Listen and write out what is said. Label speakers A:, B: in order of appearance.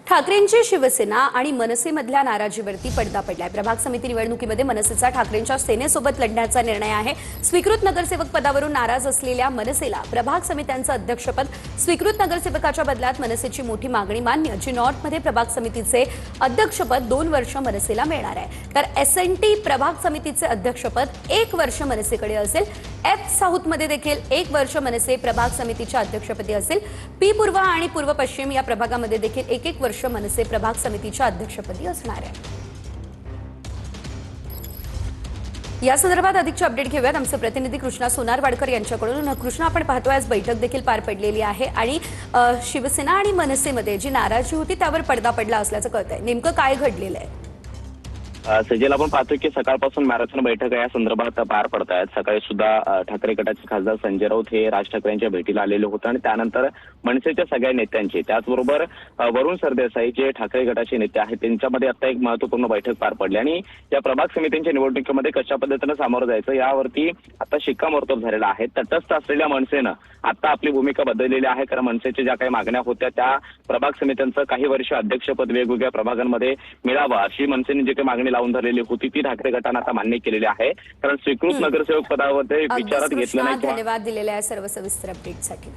A: ठाकरेंची शिवसेना आणि मनसेमधल्या नाराजीवरती पडदा पडलाय। प्रभाग समिती निवडणुकीमध्ये मनसेचा ठाकरेंच्या सेनेसोबत लढण्याचा निर्णय आहे। स्वीकृत नगरसेवक पदावरून नाराज असलेल्या मनसेला प्रभाग समित्यांचं अध्यक्षपद, स्वीकृत नगरसेवकाच्या बदल्यात मनसेची मोठी मागणी मान्य। जी नॉर्थमध्ये प्रभाग समितीचे अध्यक्षपद 2 वर्ष मनसेला मिळणार आहे, तर एसएनटी प्रभाग समितीचे अध्यक्षपद 1 वर्ष मनसेकडे असेल। एफ साऊथमध्ये देखील 1 वर्ष मनसे प्रभाग समितीच्या अध्यक्षपदी असेल। पी पूर्व आणि पूर्व पश्चिम या प्रभागामध्ये देखील 1-1 वर्ष मनसे प्रभाग समितीच्या अध्यक्षपदी असणार आहे। या संदर्भात अधिकचे अपडेट घेऊयात आमचे प्रतिनिधी कृष्णा सोनारवाडकर यांच्याकडून। कृष्णा, आपण पाहतोय आज बैठक देखील पार पडलेली आहे आणि शिवसेना आणि मनसेमध्ये जी नाराजी होती त्यावर पडदा पडला असल्याचं कळतंय। नेमकं काय घडलेलं आहे?
B: सजेल, आपण पाहतोय की सकाळपासून मॅरेथॉन बैठक या संदर्भात पार पडत आहेत। सकाळी सुद्धा ठाकरे गटाचे खासदार संजय राऊत हे राज ठाकरेंच्या भेटीला आलेले होते आणि त्यानंतर मनसेच्या सगळ्या नेत्यांची, त्याचबरोबर वरुण सरदेसाई जे ठाकरे गटाचे नेते आहेत त्यांच्यामध्ये आता एक महत्त्वपूर्ण बैठक पार पडली आणि या प्रभाग समित्यांच्या निवडणुकीमध्ये कशा पद्धतीनं सामोरं जायचं यावरती आता शिक्कामोर्तब झालेला आहे। तटस्थ असलेल्या मनसेनं आता आपली भूमिका बदललेली आहे, कारण मनसेच्या ज्या काही मागण्या होत्या त्या प्रभाग समित्यांचं काही वर्ष अध्यक्षपद वेगवेगळ्या प्रभागांमध्ये मिळावं अशी मनसेने जी काही मागणी लावून धरलेली होती ती ठाकरे गटानं आता मान्य केलेली आहे, कारण स्वीकृत नगरसेवक पदावर विचारात घेतलं नाही।
A: धन्यवाद दिलेल्या सर्व सविस्तर अपडेटसाठी।